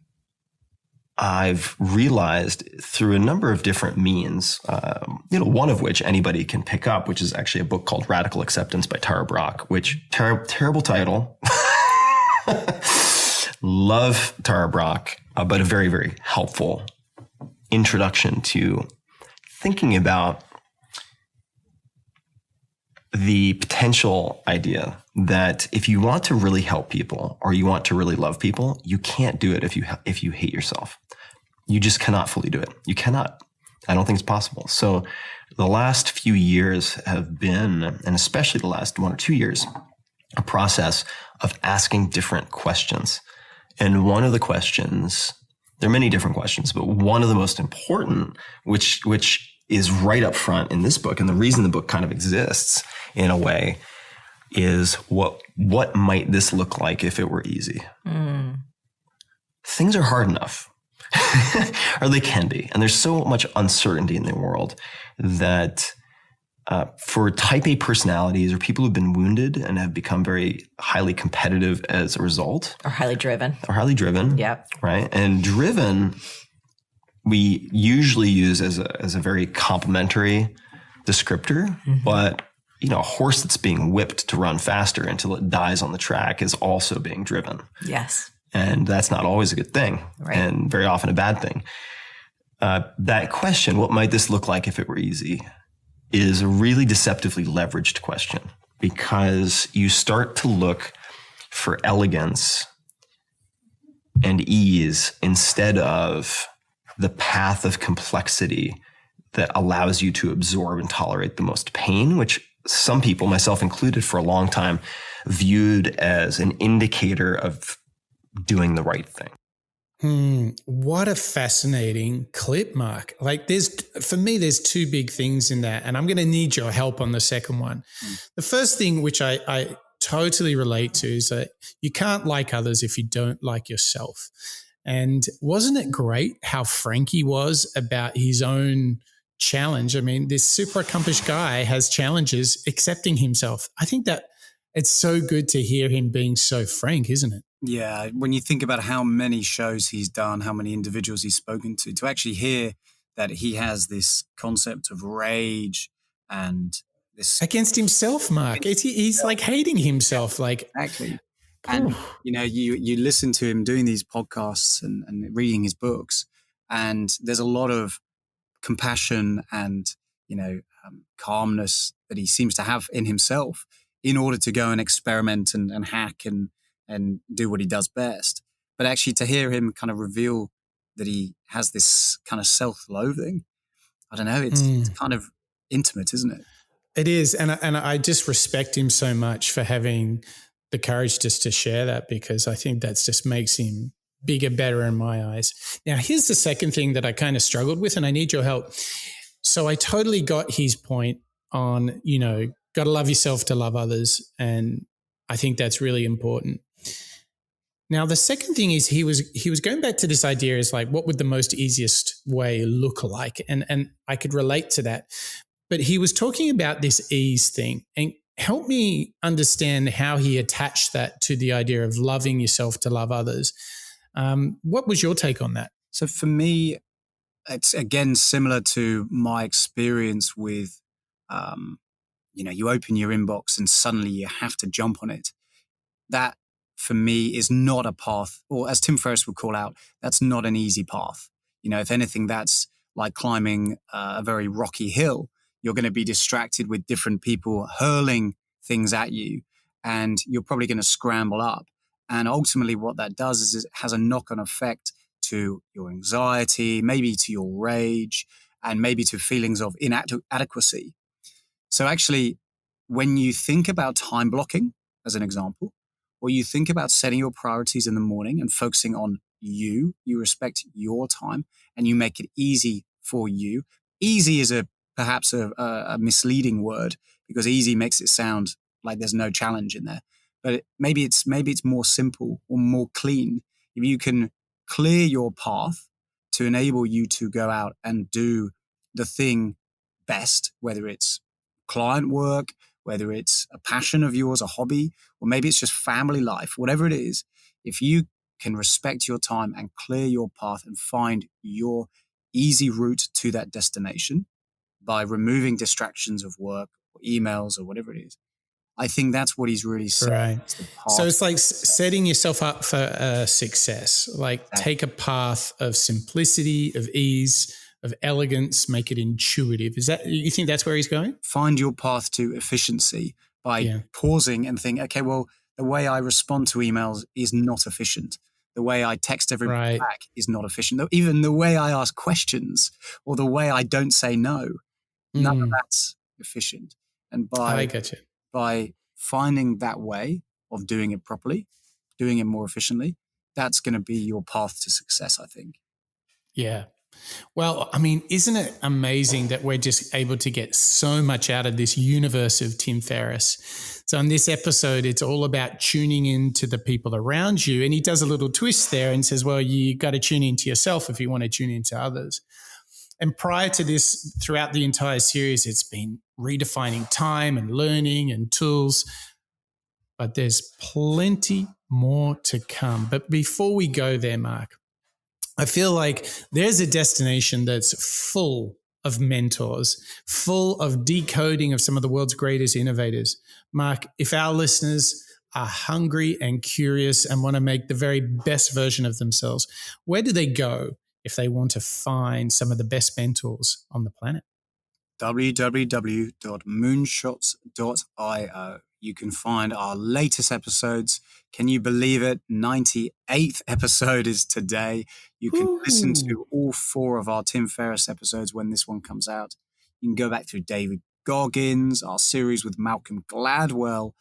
I've realized through a number of different means, one of which anybody can pick up, which is actually a book called Radical Acceptance by Tara Brach, which terrible title. Love Tara Brach, but a very, very helpful introduction to thinking about the potential idea that if you want to really help people or you want to really love people, you can't do it if you hate yourself. You just cannot fully do it. You cannot. I don't think it's possible. So the last few years have been, and especially the last 1 or 2 years, a process of asking different questions. And one of the questions, there are many different questions, but one of the most important, which is right up front in this book, and the reason the book kind of exists in a way, is what might this look like if it were easy? Things are hard enough, or they can be. And there's so much uncertainty in the world that for type A personalities or people who've been wounded and have become very highly competitive as a result. Or highly driven. Yep. Right. And driven, we usually use as a very complimentary descriptor, but a horse that's being whipped to run faster until it dies on the track is also being driven. Yes. And that's not always a good thing, and very often a bad thing. That question, what might this look like if it were easy, is a really deceptively leveraged question, because you start to look for elegance and ease instead of the path of complexity that allows you to absorb and tolerate the most pain, which some people, myself included for a long time, viewed as an indicator of doing the right thing. What a fascinating clip, Mark. Like for me, there's two big things in that, and I'm going to need your help on the second one. The first thing, which I totally relate to, is that you can't like others if you don't like yourself. And wasn't it great how frank he was about his own challenge? I mean, this super accomplished guy has challenges accepting himself. I think that it's so good to hear him being so frank, isn't it? Yeah, when you think about how many shows he's done, how many individuals he's spoken to actually hear that he has this concept of rage and this against himself, Mark. He's like hating himself. Like exactly. And you listen to him doing these podcasts and reading his books, and there's a lot of compassion and calmness that he seems to have in himself in order to go and experiment and hack and do what he does best. But actually to hear him kind of reveal that he has this kind of self-loathing, I don't know, it's kind of intimate, isn't it? It is. And I just respect him so much for having the courage just to share that, because I think that just makes him bigger, better in my eyes. Now, here's the second thing that I kind of struggled with, and I need your help. So I totally got his point on, got to love yourself to love others. And I think that's really important. Now, the second thing is he was going back to this idea is like, what would the most easiest way look like? And I could relate to that. But he was talking about this ease thing, and help me understand how he attached that to the idea of loving yourself to love others. What was your take on that? So for me, it's again similar to my experience with, you open your inbox and suddenly you have to jump on it. That for me is not a path, or as Tim Ferriss would call out, that's not an easy path. If anything, that's like climbing a very rocky hill. You're going to be distracted with different people hurling things at you, and you're probably going to scramble up. And ultimately what that does is it has a knock-on effect to your anxiety, maybe to your rage, and maybe to feelings of inadequacy. So actually, when you think about time blocking, as an example, or you think about setting your priorities in the morning and focusing on you respect your time, and you make it easy for you. Easy is perhaps a misleading word, because easy makes it sound like there's no challenge in there. But maybe it's more simple or more clean. If you can clear your path to enable you to go out and do the thing best, whether it's client work, whether it's a passion of yours, a hobby, or maybe it's just family life, whatever it is, if you can respect your time and clear your path and find your easy route to that destination by removing distractions of work or emails or whatever it is, I think that's what he's really saying. Right. So it's like setting yourself up for success, like take a path of simplicity, of ease, of elegance, make it intuitive. You think that's where he's going? Find your path to efficiency by pausing and think, okay, well, the way I respond to emails is not efficient. The way I text everybody back is not efficient. Even the way I ask questions or the way I don't say no, none of that's efficient. And by finding that way of doing it properly, doing it more efficiently, that's going to be your path to success, I think. Yeah. Well, I mean, isn't it amazing that we're just able to get so much out of this universe of Tim Ferriss? So in this episode, it's all about tuning in to the people around you. And he does a little twist there and says, well, you got to tune into yourself if you want to tune into others. And prior to this, throughout the entire series, it's been redefining time and learning and tools. But there's plenty more to come. But before we go there, Mark, I feel like there's a destination that's full of mentors, full of decoding of some of the world's greatest innovators. Mark, if our listeners are hungry and curious and want to make the very best version of themselves, where do they go if they want to find some of the best mentors on the planet? www.moonshots.io. You can find our latest episodes. Can you believe it? 98th episode is today. You can listen to all 4 of our Tim Ferriss episodes when this one comes out. You can go back through David Goggins, our series with Malcolm Gladwell,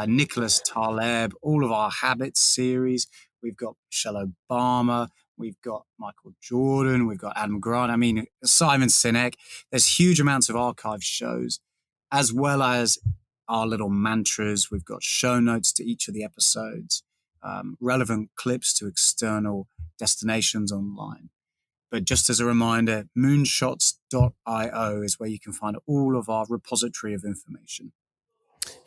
Nicholas Taleb, all of our Habits series. We've got Michelle Obama. We've got Michael Jordan. We've got Adam Grant. I mean, Simon Sinek. There's huge amounts of archive shows, as well as our little mantras. We've got show notes to each of the episodes, relevant clips to external destinations online. But just as a reminder, moonshots.io is where you can find all of our repository of information.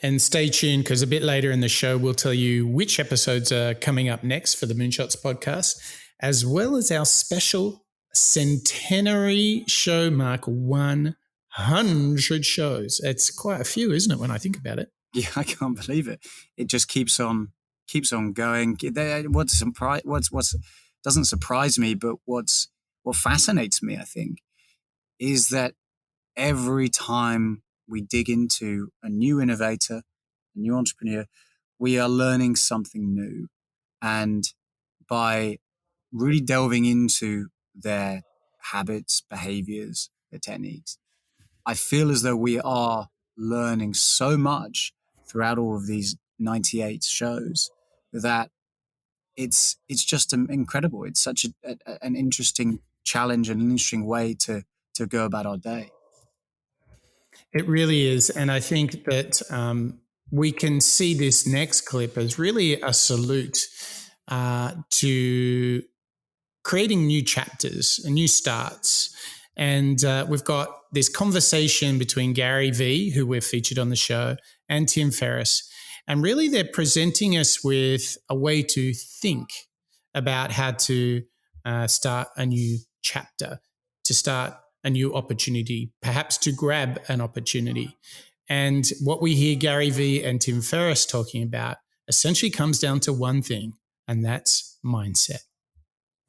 And stay tuned, because a bit later in the show, we'll tell you which episodes are coming up next for the Moonshots podcast, as well as our special centenary show mark 100 shows. It's quite a few, isn't it, when I think about it? Yeah, I can't believe it. It just keeps on going. What doesn't surprise me, but what fascinates me, I think, is that every time we dig into a new innovator, a new entrepreneur, we are learning something new. And by really delving into their habits, behaviors, their techniques, I feel as though we are learning so much throughout all of these 98 shows that it's just incredible. It's such an interesting challenge and an interesting way to go about our day. It really is. And I think that we can see this next clip as really a salute to creating new chapters and new starts. And we've got this conversation between Gary Vee, who we've featured on the show, and Tim Ferriss. And really they're presenting us with a way to think about how to start a new chapter, to start a new opportunity, perhaps to grab an opportunity. And what we hear Gary Vee and Tim Ferriss talking about essentially comes down to one thing, and that's mindset.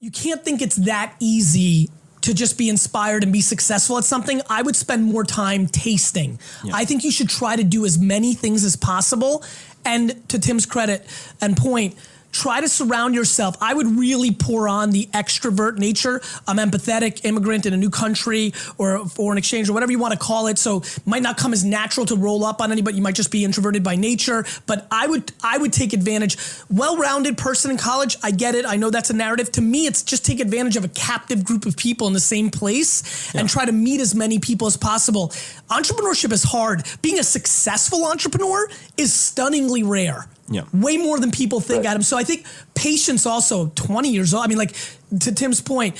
You can't think it's that easy to just be inspired and be successful at something. I would spend more time tasting. Yeah. I think you should try to do as many things as possible. And to Tim's credit and point, try to surround yourself. I would really pour on the extrovert nature. I'm empathetic, immigrant in a new country or foreign exchange or whatever you want to call it. So it might not come as natural to roll up on anybody. You might just be introverted by nature. But I would take advantage. Well-rounded person in college, I get it. I know that's a narrative. To me, it's just take advantage of a captive group of people in the same place and try to meet as many people as possible. Entrepreneurship is hard. Being a successful entrepreneur is stunningly rare. Yeah. Way more than people think, Adam. So I think patience also, 20 years old. I mean, like, to Tim's point,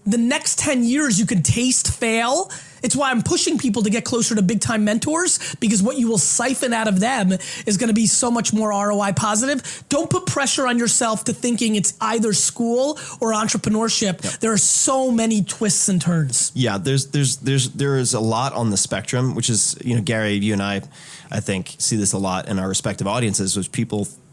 the next 10 years you can taste fail. It's why I'm pushing people to get closer to big time mentors, because what you will siphon out of them is going to be so much more ROI positive. Don't put pressure on yourself to thinking it's either school or entrepreneurship. Yep. There are so many twists and turns. Yeah, there is a lot on the spectrum, which is, Gary, you and I think see this a lot in our respective audiences,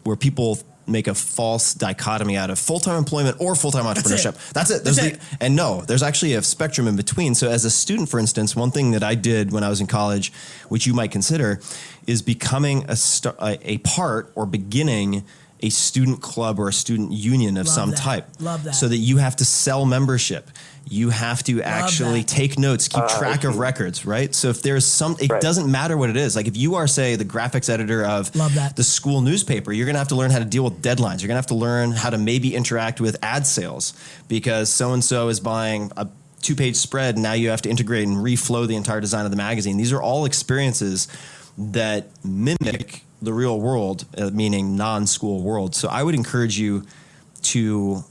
where people make a false dichotomy out of full-time employment or full-time entrepreneurship. That's it. And no, there's actually a spectrum in between. So as a student, for instance, one thing that I did when I was in college, which you might consider, is becoming a part or beginning a student club or a student union of some type. Love that. So that you have to sell membership. You have to actually take notes, keep track of records, right? So if there's it doesn't matter what it is. Like if you are, say, the graphics editor of the school newspaper, you're going to have to learn how to deal with deadlines. You're going to have to learn how to maybe interact with ad sales because so-and-so is buying a 2-page spread. And now you have to integrate and reflow the entire design of the magazine. These are all experiences that mimic the real world, meaning non-school world. So I would encourage you to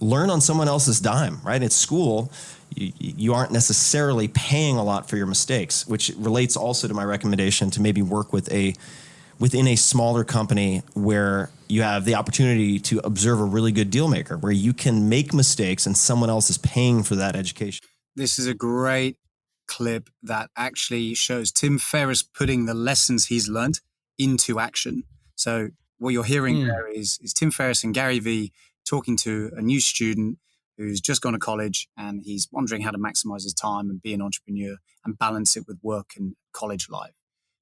learn on someone else's dime, right? At school, you aren't necessarily paying a lot for your mistakes, which relates also to my recommendation to maybe work within a smaller company where you have the opportunity to observe a really good deal maker, where you can make mistakes and someone else is paying for that education. This is a great clip that actually shows Tim Ferriss putting the lessons he's learned into action. So what you're hearing there is Tim Ferriss and Gary Vee talking to a new student who's just gone to college and he's wondering how to maximize his time and be an entrepreneur and balance it with work and college life.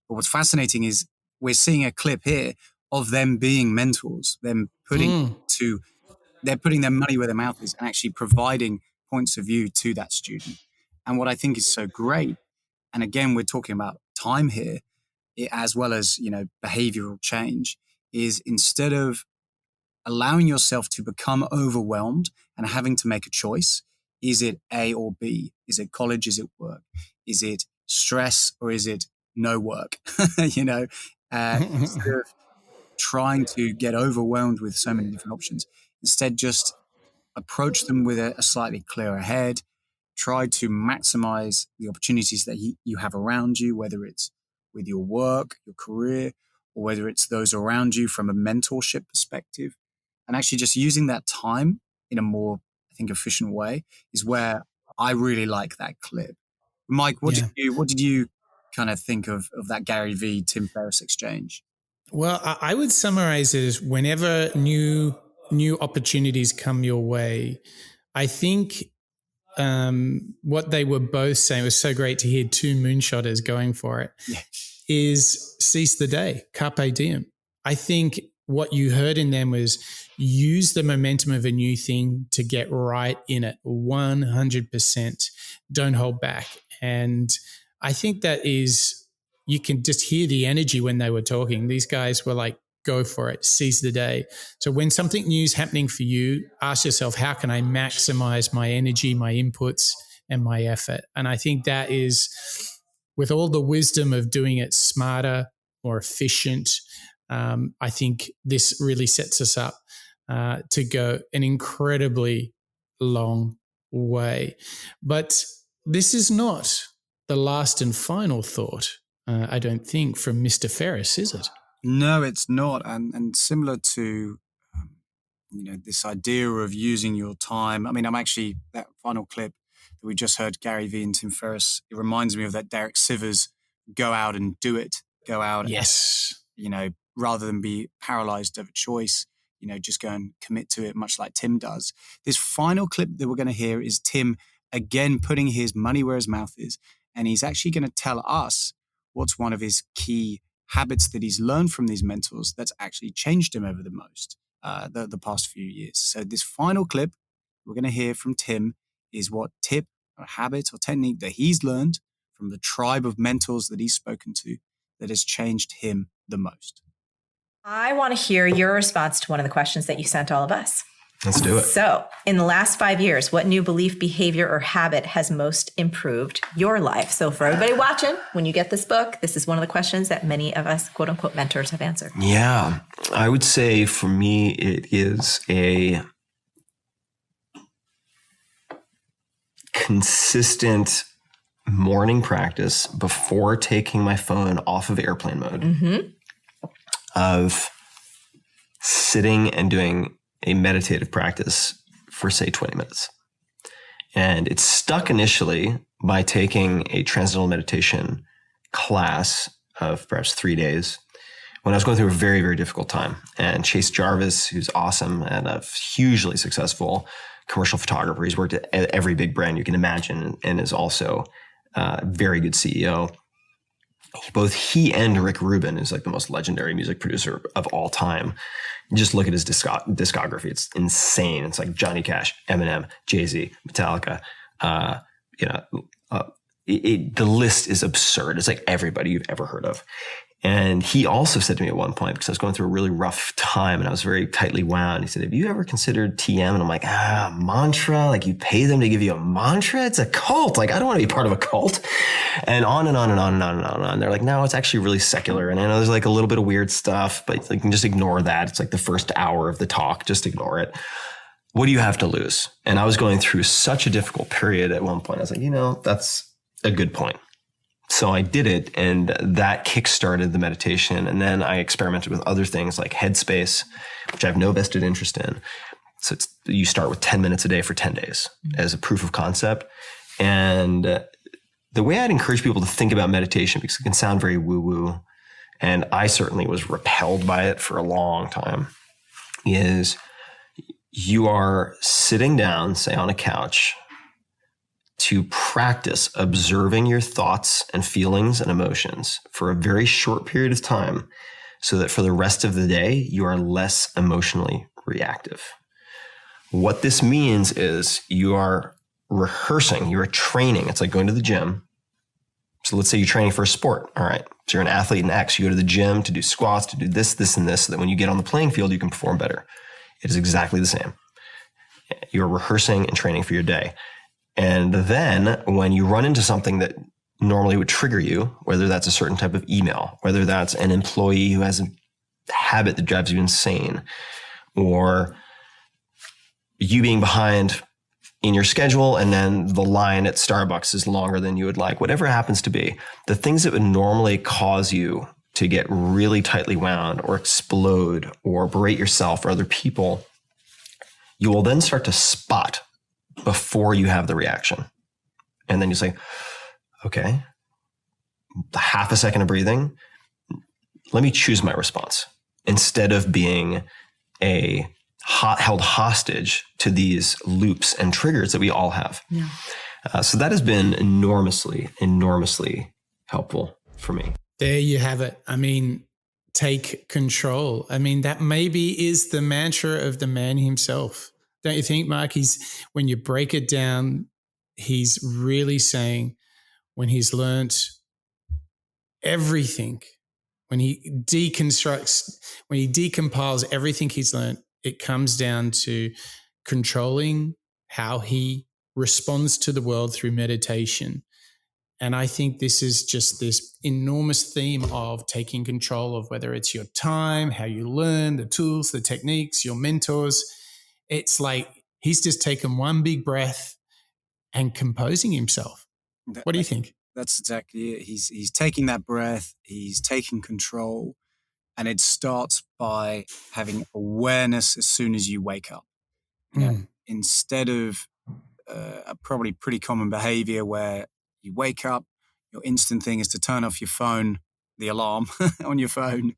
But what's fascinating is we're seeing a clip here of them being mentors, them they're putting their money where their mouth is and actually providing points of view to that student. And what I think is so great, and again, we're talking about time here, as well as, behavioral change, is instead of allowing yourself to become overwhelmed and having to make a choice, is it A or B? Is it college? Is it work? Is it stress or is it no work? Instead of trying to get overwhelmed with so many different options, instead just approach them with a slightly clearer head. Try to maximize the opportunities that you have around you, whether it's with your work, your career, or whether it's those around you from a mentorship perspective. And actually just using that time in a more, I think, efficient way is where I really like that clip. Mike, what did you kind of think of that Gary V. Tim Ferriss exchange? Well, I would summarize it as whenever new opportunities come your way, I think what they were both saying, was so great to hear two moonshotters going for it, is seize the day, carpe diem. I think what you heard in them was use the momentum of a new thing to get right in it 100%. Don't hold back. And I think that is, you can just hear the energy when they were talking. These guys were like, go for it, seize the day. So when something new is happening for you, ask yourself, how can I maximize my energy, my inputs, and my effort? And I think that is, with all the wisdom of doing it smarter, more efficient, I think this really sets us up to go an incredibly long way. But this is not the last and final thought, I don't think, from Mr. Ferriss, is it? No, it's not. And similar to, this idea of using your time. I mean, I'm actually, that final clip that we just heard, Gary Vee and Tim Ferriss, it reminds me of that Derek Sivers, go out and do it. Go out. Yes. And, rather than be paralyzed of a choice, just go and commit to it, much like Tim does. This final clip that we're going to hear is Tim, again, putting his money where his mouth is. And he's actually going to tell us what's one of his key habits that he's learned from these mentors that's actually changed him over the most, the past few years. So this final clip we're going to hear from Tim is what tip or habit or technique that he's learned from the tribe of mentors that he's spoken to that has changed him the most. I want to hear your response to one of the questions that you sent all of us. Let's do it. So, in the last 5 years, what new belief, behavior, or habit has most improved your life? So, for everybody watching, when you get this book, this is one of the questions that many of us, quote unquote, mentors have answered. Yeah, I would say for me, it is a consistent morning practice before taking my phone off of airplane mode of sitting and doing a meditative practice for, say, 20 minutes. And it stuck initially by taking a transcendental meditation class of perhaps 3 days when I was going through a very, very difficult time. And Chase Jarvis, who's awesome and a hugely successful commercial photographer, he's worked at every big brand you can imagine and is also a very good CEO. Both he and Rick Rubin is like the most legendary music producer of all time. You just look at his discography. It's insane. It's like Johnny Cash, Eminem, Jay-Z, Metallica. The list is absurd. It's like everybody you've ever heard of. And he also said to me at one point, because I was going through a really rough time and I was very tightly wound, he said, have you ever considered TM? And I'm like, mantra? Like you pay them to give you a mantra? It's a cult. Like I don't want to be part of a cult. And on and on and on and on and on and on. They're like, no, it's actually really secular. And I know there's like a little bit of weird stuff, but you can just ignore that. It's like the first hour of the talk. Just ignore it. What do you have to lose? And I was going through such a difficult period at one point. I was like, that's a good point. So I did it, and that kickstarted the meditation. And then I experimented with other things like Headspace, which I have no vested interest in. So you start with 10 minutes a day for 10 days as a proof of concept. And the way I'd encourage people to think about meditation, because it can sound very woo-woo, and I certainly was repelled by it for a long time, is you are sitting down, say on a couch, to practice observing your thoughts and feelings and emotions for a very short period of time so that for the rest of the day, you are less emotionally reactive. What this means is you are rehearsing, you are training. It's like going to the gym. So let's say you're training for a sport. All right. So you're an athlete in X. You go to the gym to do squats, to do this, this, and this, so that when you get on the playing field, you can perform better. It is exactly the same. You're rehearsing and training for your day. And then when you run into something that normally would trigger you, whether that's a certain type of email, whether that's an employee who has a habit that drives you insane, or you being behind in your schedule and then the line at Starbucks is longer than you would like, whatever it happens to be, the things that would normally cause you to get really tightly wound or explode or berate yourself or other people, you will then start to spot before you have the reaction. And then you say, okay, half a second of breathing, let me choose my response instead of being held hostage to these loops and triggers that we all have. Yeah. So that has been enormously, enormously helpful for me. There you have it. I mean, take control. I mean, that maybe is the mantra of the man himself. Don't you think, Mark? When you break it down, he's really saying when he's learnt everything, when he decompiles everything he's learnt, it comes down to controlling how he responds to the world through meditation. And I think this is just this enormous theme of taking control of whether it's your time, how you learn, the tools, the techniques, your mentors. It's like he's just taken one big breath and composing himself. What do you think? That's exactly it. He's taking that breath, he's taking control, and it starts by having awareness as soon as you wake up. You know, instead of a probably pretty common behavior where you wake up, your instant thing is to turn off your phone, the alarm on your phone,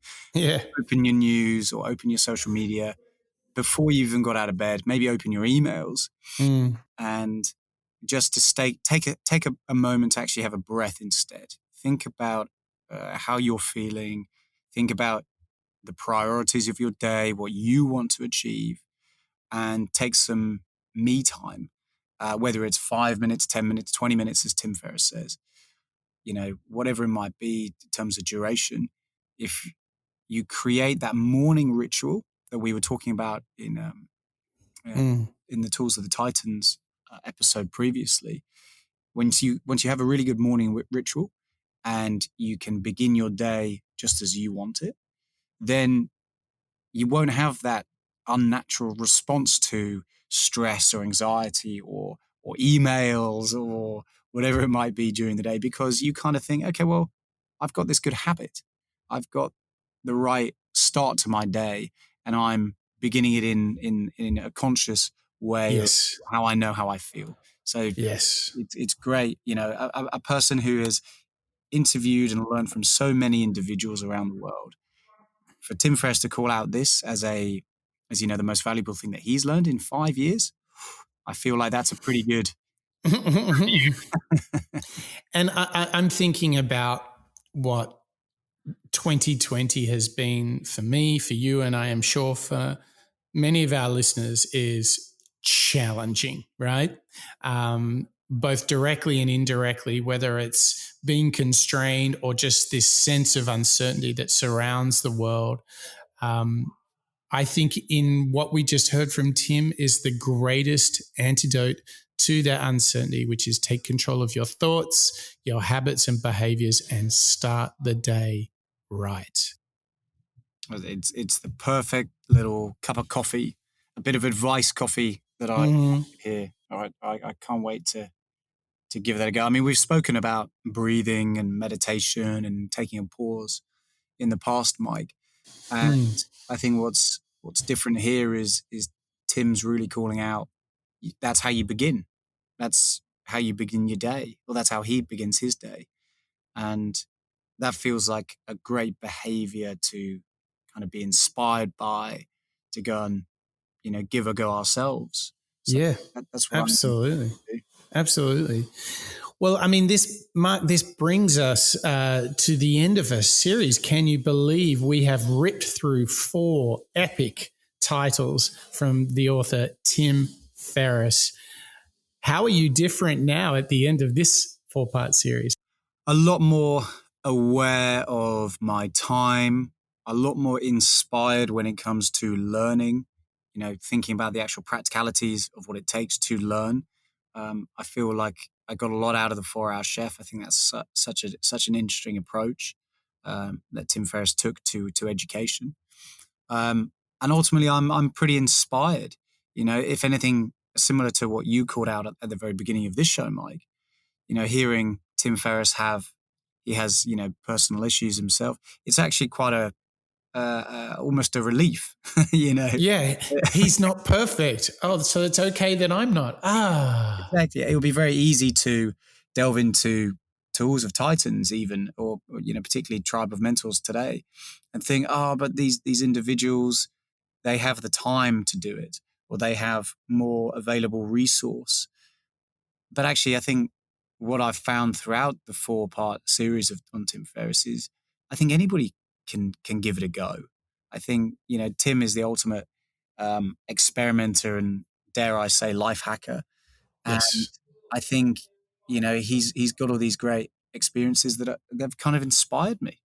open your news or open your social media before you even got out of bed, maybe open your emails, and just to take a moment to actually have a breath instead. Think about how you're feeling. Think about the priorities of your day, what you want to achieve, and take some me time, whether it's 5 minutes, 10 minutes, 20 minutes, as Tim Ferriss says, whatever it might be in terms of duration. If you create that morning ritual that we were talking about in the Tools of the Titans episode previously, once you have a really good morning ritual and you can begin your day just as you want it, then you won't have that unnatural response to stress or anxiety or emails or whatever it might be during the day, because you kind of think, okay, well, I've got this good habit. I've got the right start to my day, and I'm beginning it in a conscious way of how I know how I feel. So it's great. A person who has interviewed and learned from so many individuals around the world, for Tim Ferriss to call out this as the most valuable thing that he's learned in 5 years, I feel like that's a pretty good review. And I'm thinking about what 2020 has been for me, for you, and I am sure for many of our listeners is challenging, right? Both directly and indirectly, whether it's being constrained or just this sense of uncertainty that surrounds the world. I think in what we just heard from Tim is the greatest antidote to that uncertainty, which is take control of your thoughts, your habits and behaviors, and start the day right. It's the perfect little cup of coffee, a bit of advice coffee that I hear. All right, I can't wait to give that a go. I mean, we've spoken about breathing and meditation and taking a pause in the past, Mike. And I think what's different here is Tim's really calling out, that's how you begin. That's how you begin your day. Well, that's how he begins his day. And that feels like a great behavior to kind of be inspired by, to go and, give a go ourselves. So that's what absolutely. Absolutely. Well, I mean, this brings us to the end of a series. Can you believe we have ripped through 4 epic titles from the author Tim Ferriss? How are you different now at the end of this 4-part series? A lot more aware of my time, a lot more inspired when it comes to learning, thinking about the actual practicalities of what it takes to learn. I feel like I got a lot out of the 4-Hour Chef. I think that's such an interesting approach that Tim Ferriss took to education. And ultimately, I'm pretty inspired. If anything, similar to what you called out at the very beginning of this show, Mike. Hearing Tim Ferriss he has personal issues himself. It's actually quite almost a relief. Yeah, he's not perfect. Oh, so it's okay that I'm not. Exactly. It would be very easy to delve into Tools of Titans, even, or particularly Tribe of Mentors today, and think, but these individuals, they have the time to do it, or they have more available resource. But actually, I think what I've found throughout the 4-part series on Tim Ferriss is, I think anybody can give it a go. I think Tim is the ultimate experimenter and, dare I say, life hacker. Yes. And I think he's got all these great experiences they've kind of inspired me.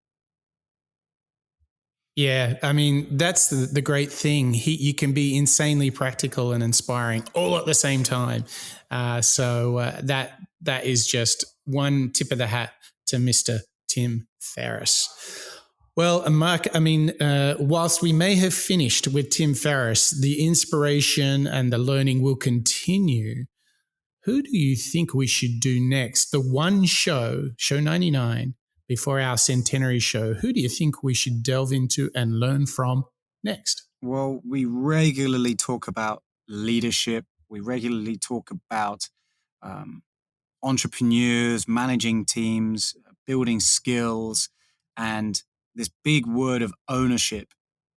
Yeah, I mean, that's the great thing. You can be insanely practical and inspiring all at the same time. So that is just one tip of the hat to Mr. Tim Ferriss. Well, Mark, I mean, whilst we may have finished with Tim Ferriss, the inspiration and the learning will continue. Who do you think we should do next? The one show 99, before our centenary show, who do you think we should delve into and learn from next? Well, we regularly talk about leadership. We regularly talk about entrepreneurs, managing teams, building skills, and this big word of ownership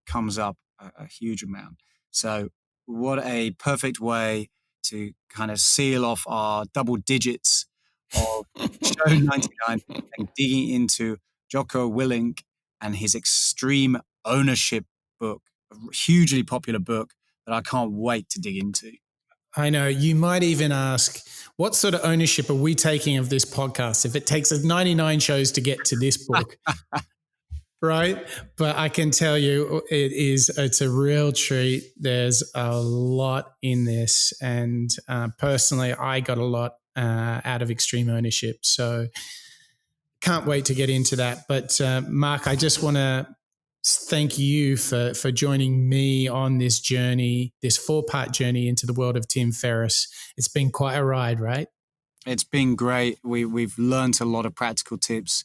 comes up a huge amount. So what a perfect way to kind of seal off our double digits of show 99 and digging into Jocko Willink and his Extreme Ownership book, a hugely popular book that I can't wait to dig into. I know. You might even ask, what sort of ownership are we taking of this podcast if it takes us 99 shows to get to this book? Right? But I can tell you it's a real treat. There's a lot in this. And personally, I got a lot out of Extreme Ownership. So can't wait to get into that. But Mark, I just want to thank you for joining me on this journey, this 4-part journey into the world of Tim Ferriss. It's been quite a ride, right? It's been great. We've learned a lot of practical tips,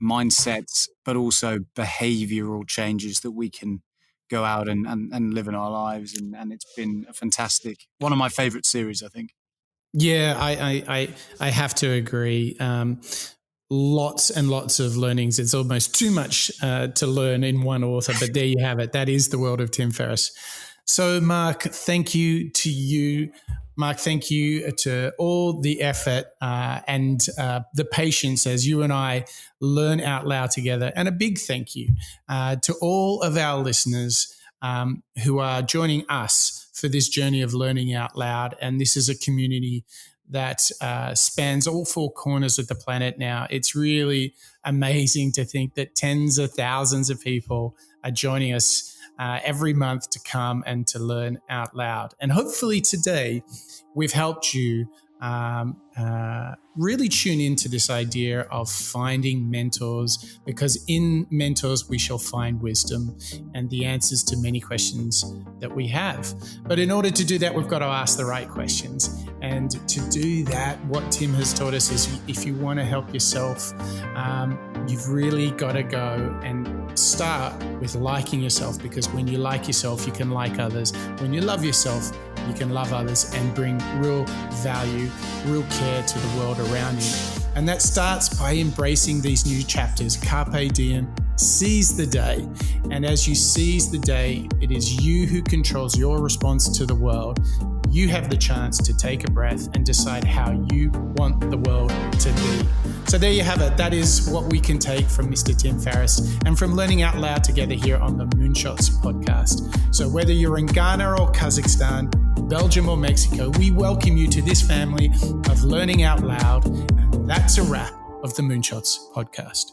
mindsets, but also behavioral changes that we can go out and live in our lives. And it's been a fantastic, one of my favorite series, I think. Yeah, I have to agree. Lots and lots of learnings. It's almost too much to learn in one author, but there you have it. That is the world of Tim Ferriss. So, Mark, thank you to you. Mark, thank you to all the effort and the patience as you and I learn out loud together. And a big thank you to all of our listeners who are joining us for this journey of learning out loud. And this is a community that spans all 4 corners of the planet now. It's really amazing to think that tens of thousands of people are joining us every month to come and to learn out loud. And hopefully today we've helped you really tune into this idea of finding mentors, because in mentors we shall find wisdom and the answers to many questions that we have. But in order to do that, we've got to ask the right questions. And to do that, what Tim has taught us is if you want to help yourself, you've really got to go and start with liking yourself, because when you like yourself, you can like others. When you love yourself, you can love others and bring real value, real care to the world around you. And that starts by embracing these new chapters. Carpe diem, seize the day. And as you seize the day, it is you who controls your response to the world. You have the chance to take a breath and decide how you want the world to be. So there you have it. That is what we can take from Mr. Tim Ferriss and from learning out loud together here on the Moonshots podcast. So whether you're in Ghana or Kazakhstan, Belgium or Mexico, we welcome you to this family of learning out loud. And that's a wrap of the Moonshots podcast.